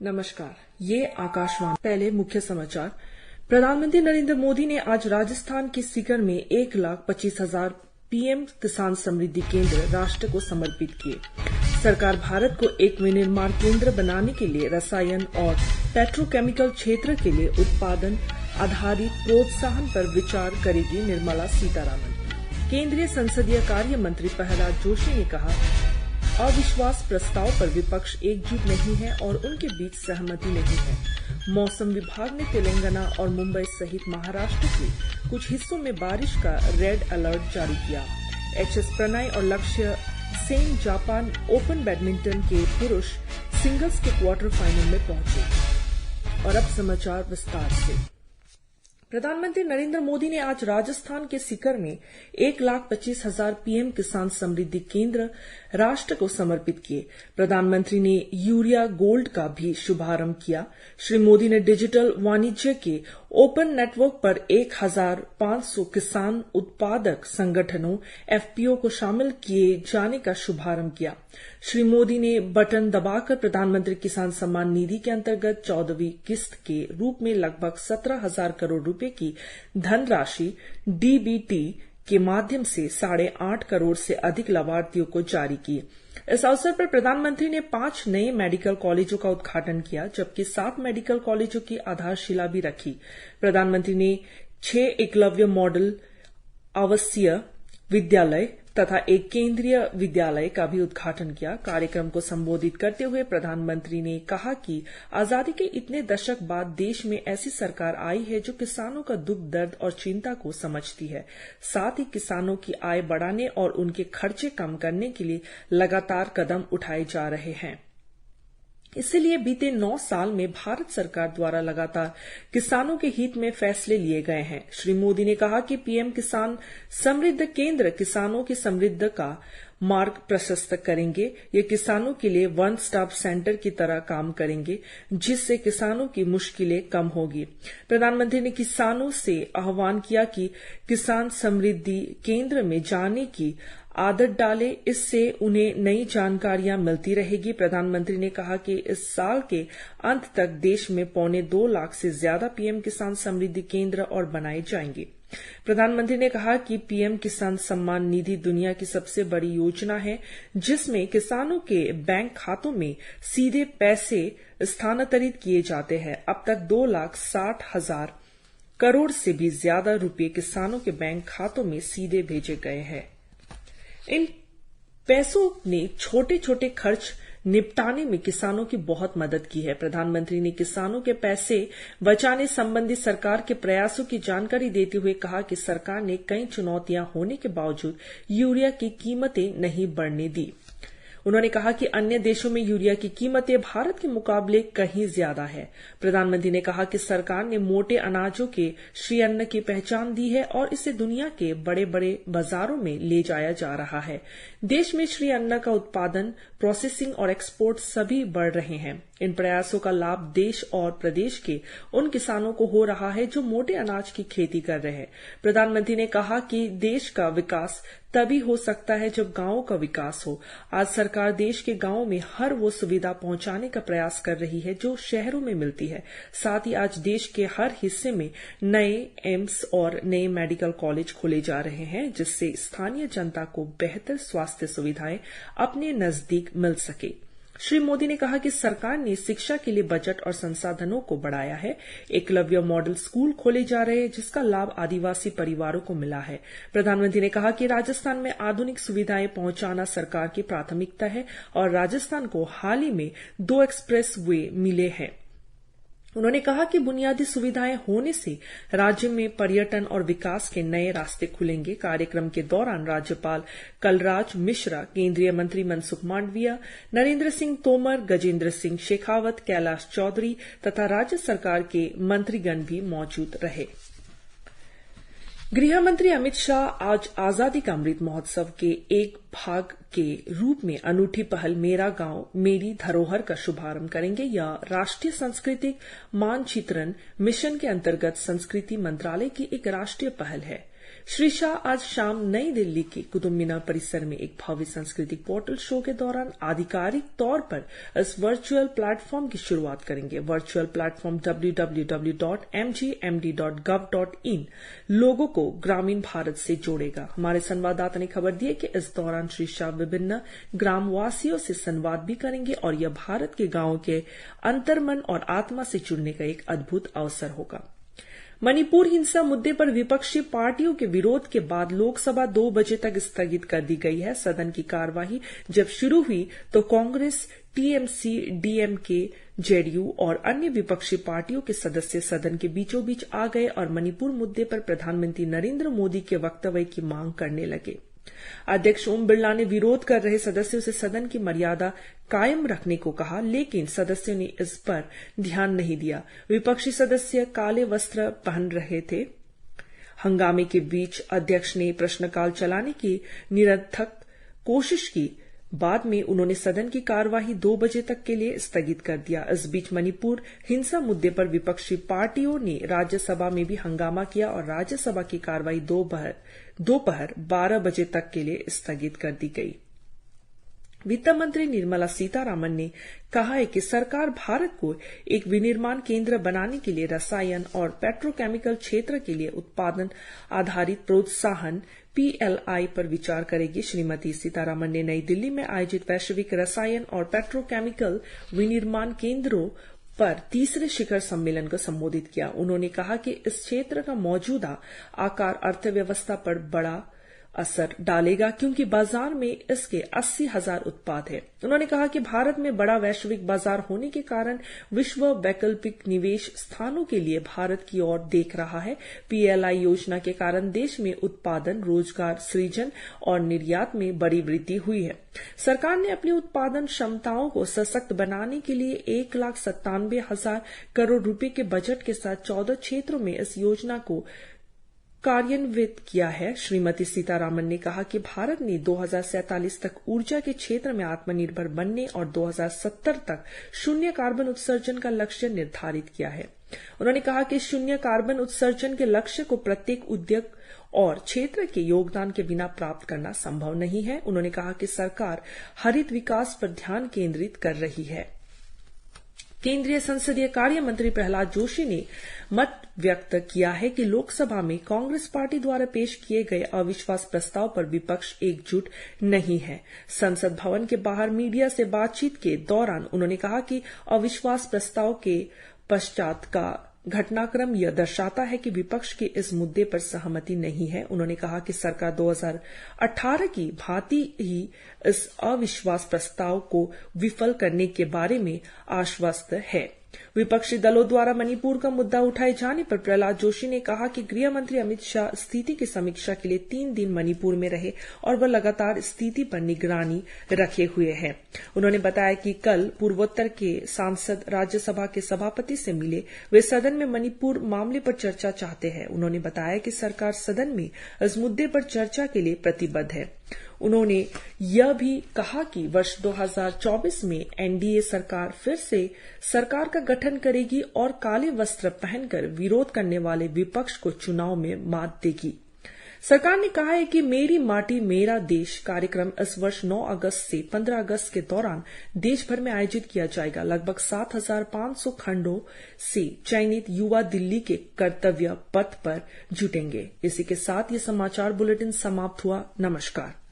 नमस्कार, ये आकाशवाणी। पहले मुख्य समाचार। प्रधानमंत्री नरेंद्र मोदी ने आज राजस्थान के सीकर में 1,25,000 पीएम किसान समृद्धि केंद्र राष्ट्र को समर्पित किए। सरकार भारत को एक विनिर्माण केंद्र बनाने के लिए रसायन और पेट्रोकेमिकल क्षेत्र के लिए उत्पादन आधारित प्रोत्साहन पर विचार करेगी, निर्मला सीतारामन। केंद्रीय संसदीय कार्य मंत्री प्रहलाद जोशी ने कहा, अविश्वास प्रस्ताव पर विपक्ष एकजुट नहीं है और उनके बीच सहमति नहीं है। मौसम विभाग ने तेलंगाना और मुंबई सहित महाराष्ट्र के कुछ हिस्सों में बारिश का रेड अलर्ट जारी किया। एचएस प्रणय और लक्ष्य सेन जापान ओपन बैडमिंटन के पुरुष सिंगल्स के क्वार्टर फाइनल में पहुंचे। और अब समाचार विस्तार से। प्रधानमंत्री नरेंद्र मोदी ने आज राजस्थान के सीकर में 1,25,000 पीएम किसान समृद्धि केंद्र राष्ट्र को समर्पित किए। प्रधानमंत्री ने यूरिया गोल्ड का भी शुभारंभ किया। श्री मोदी ने डिजिटल वाणिज्य के ओपन नेटवर्क पर 1,500 किसान उत्पादक संगठनों एफपीओ को शामिल किए जाने का शुभारंभ किया। श्री मोदी ने बटन दबाकर प्रधानमंत्री किसान सम्मान निधि के अंतर्गत 14वीं किस्त के रूप में लगभग 17,000 करोड़ रुपए की धनराशि डीबीटी के माध्यम से 8.5 करोड़ से अधिक लाभार्थियों को जारी की। इस अवसर पर प्रधानमंत्री ने 5 नए मेडिकल कॉलेजों का उद्घाटन किया, जबकि 7 मेडिकल कॉलेजों की आधारशिला भी रखी। प्रधानमंत्री ने 6 एकलव्य मॉडल आवासीय विद्यालय तथा एक केंद्रीय विद्यालय का भी उद्घाटन किया। कार्यक्रम को संबोधित करते हुए प्रधानमंत्री ने कहा कि आजादी के इतने दशक बाद देश में ऐसी सरकार आई है जो किसानों का दुख दर्द और चिंता को समझती है, साथ ही किसानों की आय बढ़ाने और उनके खर्चे कम करने के लिए लगातार कदम उठाए जा रहे हैं। इसलिए बीते 9 साल में भारत सरकार द्वारा लगातार किसानों के हित में फैसले लिए गए हैं। श्री मोदी ने कहा कि पीएम किसान समृद्धि केंद्र किसानों की समृद्धि का मार्ग प्रशस्त करेंगे। ये किसानों के लिए वन स्टॉप सेंटर की तरह काम करेंगे, जिससे किसानों की मुश्किलें कम होगी। प्रधानमंत्री ने किसानों से आह्वान किया कि किसान समृद्धि केंद्र में जाने की आदत डाले, इससे उन्हें नई जानकारियां मिलती रहेगी। प्रधानमंत्री ने कहा कि इस साल के अंत तक देश में 2.25 लाख से ज्यादा पीएम किसान समृद्धि केंद्र और बनाए जाएंगे। प्रधानमंत्री ने कहा कि पीएम किसान सम्मान निधि दुनिया की सबसे बड़ी योजना है, जिसमें किसानों के बैंक खातों में सीधे पैसे स्थानांतरित किए जाते हैं। अब तक 2,60,000 करोड़ से भी ज्यादा रुपए किसानों के बैंक खातों में सीधे भेजे गए हैं। इन पैसों ने छोटे छोटे खर्च निपटाने में किसानों की बहुत मदद की है। प्रधानमंत्री ने किसानों के पैसे बचाने संबंधी सरकार के प्रयासों की जानकारी देते हुए कहा कि सरकार ने कई चुनौतियां होने के बावजूद यूरिया की कीमतें नहीं बढ़ने दी। उन्होंने कहा कि अन्य देशों में यूरिया की कीमतें भारत के मुकाबले कहीं ज्यादा है। प्रधानमंत्री ने कहा कि सरकार ने मोटे अनाजों के श्री अन्न की पहचान दी है और इसे दुनिया के बड़े बड़े बाजारों में ले जाया जा रहा है। देश में श्री अन्न का उत्पादन, प्रोसेसिंग और एक्सपोर्ट सभी बढ़ रहे हैं। इन प्रयासों का लाभ देश और प्रदेश के उन किसानों को हो रहा है जो मोटे अनाज की खेती कर रहे हैं। प्रधानमंत्री ने कहा कि देश का विकास तभी हो सकता है जब गांवों का विकास हो। आज सरकार देश के गांवों में हर वो सुविधा पहुंचाने का प्रयास कर रही है जो शहरों में मिलती है। साथ ही आज देश के हर हिस्से में नए एम्स और नए मेडिकल कॉलेज खोले जा रहे हैं, जिससे स्थानीय जनता को बेहतर स्वास्थ्य सुविधाएं अपने नजदीक मिल सके। श्री मोदी ने कहा कि सरकार ने शिक्षा के लिए बजट और संसाधनों को बढ़ाया है। एकलव्य मॉडल स्कूल खोले जा रहे हैं, जिसका लाभ आदिवासी परिवारों को मिला है। प्रधानमंत्री ने कहा कि राजस्थान में आधुनिक सुविधाएं पहुंचाना सरकार की प्राथमिकता है और राजस्थान को हाल ही में 2 एक्सप्रेस वे मिले हैं। उन्होंने कहा कि बुनियादी सुविधाएं होने से राज्य में पर्यटन और विकास के नए रास्ते खुलेंगे। कार्यक्रम के दौरान राज्यपाल कलराज मिश्रा, केंद्रीय मंत्री मनसुख मांडविया, नरेंद्र सिंह तोमर, गजेंद्र सिंह शेखावत, कैलाश चौधरी तथा राज्य सरकार के मंत्रीगण भी मौजूद रहे। गृह मंत्री अमित शाह आज आजादी का अमृत महोत्सव के एक भाग के रूप में अनूठी पहल मेरा गांव मेरी धरोहर का शुभारंभ करेंगे। यह राष्ट्रीय सांस्कृतिक मानचित्रण मिशन के अंतर्गत संस्कृति मंत्रालय की एक राष्ट्रीय पहल है। श्री शाह आज शाम नई दिल्ली के कुतुब मीनार परिसर में एक भव्य सांस्कृतिक पोर्टल शो के दौरान आधिकारिक तौर पर इस वर्चुअल प्लेटफॉर्म की शुरुआत करेंगे। वर्चुअल प्लेटफॉर्म www.mgmd.gov.in लोगों को ग्रामीण भारत से जोड़ेगा। हमारे संवाददाता ने खबर दी है कि इस दौरान श्री शाह विभिन्न ग्रामवासियों से संवाद भी करेंगे और यह भारत के गांवों के अंतर्मन और आत्मा से जुड़ने का एक अद्भुत अवसर होगा। मणिपुर हिंसा मुद्दे पर विपक्षी पार्टियों के विरोध के बाद लोकसभा 2 बजे तक स्थगित कर दी गई है। सदन की कार्यवाही जब शुरू हुई तो कांग्रेस, टीएमसी, डीएमके, जेडीयू और अन्य विपक्षी पार्टियों के सदस्य सदन के बीचों बीच आ गए और मणिपुर मुद्दे पर प्रधानमंत्री नरेंद्र मोदी के वक्तव्य की मांग करने लगे। अध्यक्ष ओम बिरला ने विरोध कर रहे सदस्यों से सदन की मर्यादा कायम रखने को कहा, लेकिन सदस्यों ने इस पर ध्यान नहीं दिया। विपक्षी सदस्य काले वस्त्र पहन रहे थे। हंगामे के बीच अध्यक्ष ने प्रश्नकाल चलाने की निरर्थक कोशिश की। बाद में उन्होंने सदन की कार्यवाही 2 बजे तक के लिए स्थगित कर दिया। इस बीच मणिपुर हिंसा मुद्दे पर विपक्षी पार्टियों ने राज्यसभा में भी हंगामा किया और राज्यसभा की कार्यवाही दोपहर 12 बजे तक के लिए स्थगित कर दी गई। वित्त मंत्री निर्मला सीतारामन ने कहा है कि सरकार भारत को एक विनिर्माण केंद्र बनाने के लिए रसायन और पेट्रोकेमिकल क्षेत्र के लिए उत्पादन आधारित प्रोत्साहन PLI पर विचार करेगी। श्रीमती सीतारामन ने नई दिल्ली में आयोजित वैश्विक रसायन और पेट्रोकेमिकल विनिर्माण केंद्रों पर तीसरे शिखर सम्मेलन को संबोधित किया। उन्होंने कहा कि इस क्षेत्र का मौजूदा आकार अर्थव्यवस्था पर बड़ा असर डालेगा क्योंकि बाजार में इसके 80,000 उत्पाद हैं। उन्होंने कहा कि भारत में बड़ा वैश्विक बाजार होने के कारण विश्व वैकल्पिक निवेश स्थानों के लिए भारत की ओर देख रहा है। PLI योजना के कारण देश में उत्पादन, रोजगार सृजन और निर्यात में बड़ी वृद्धि हुई है। सरकार ने अपनी उत्पादन क्षमताओं को सशक्त बनाने के लिए 1,97,000 करोड़ रुपए के बजट के साथ 14 क्षेत्रों में इस योजना को कार्यान्वित किया है। श्रीमती सीतारामन ने कहा कि भारत ने 2047 तक ऊर्जा के क्षेत्र में आत्मनिर्भर बनने और 2070 तक शून्य कार्बन उत्सर्जन का लक्ष्य निर्धारित किया है। उन्होंने कहा कि शून्य कार्बन उत्सर्जन के लक्ष्य को प्रत्येक उद्योग और क्षेत्र के योगदान के बिना प्राप्त करना संभव नहीं है। उन्होंने कहा कि सरकार हरित विकास पर ध्यान केंद्रित कर रही है। केंद्रीय संसदीय कार्य मंत्री प्रहलाद जोशी ने मत व्यक्त किया है कि लोकसभा में कांग्रेस पार्टी द्वारा पेश किए गए अविश्वास प्रस्ताव पर विपक्ष एकजुट नहीं है। संसद भवन के बाहर मीडिया से बातचीत के दौरान उन्होंने कहा कि अविश्वास प्रस्ताव के पश्चात का घटनाक्रम यह दर्शाता है कि विपक्ष की इस मुद्दे पर सहमति नहीं है। उन्होंने कहा कि सरकार 2018 की भांति ही इस अविश्वास प्रस्ताव को विफल करने के बारे में आश्वस्त है। विपक्षी दलों द्वारा मणिपुर का मुद्दा उठाए जाने पर प्रहलाद जोशी ने कहा कि गृह मंत्री अमित शाह स्थिति की समीक्षा के लिए 3 दिन मणिपुर में रहे और वह लगातार स्थिति पर निगरानी रखे हुए हैं। उन्होंने बताया कि कल पूर्वोत्तर के सांसद राज्यसभा के सभापति से मिले। वे सदन में मणिपुर मामले पर चर्चा चाहते हैं। उन्होंने बताया कि सरकार सदन में इस मुद्दे पर चर्चा के लिए प्रतिबद्ध है। उन्होंने यह भी कहा कि वर्ष 2024 में एनडीए सरकार फिर से सरकार का गठन करेगी और काले वस्त्र पहनकर विरोध करने वाले विपक्ष को चुनाव में मात देगी। सरकार ने कहा है कि मेरी माटी मेरा देश कार्यक्रम इस वर्ष 9 अगस्त से 15 अगस्त के दौरान देश भर में आयोजित किया जाएगा। लगभग 7,500 खंडों से चयनित युवा दिल्ली के कर्तव्य पथ पर जुटेंगे। इसी के साथ ये समाचार बुलेटिन समाप्त हुआ। नमस्कार।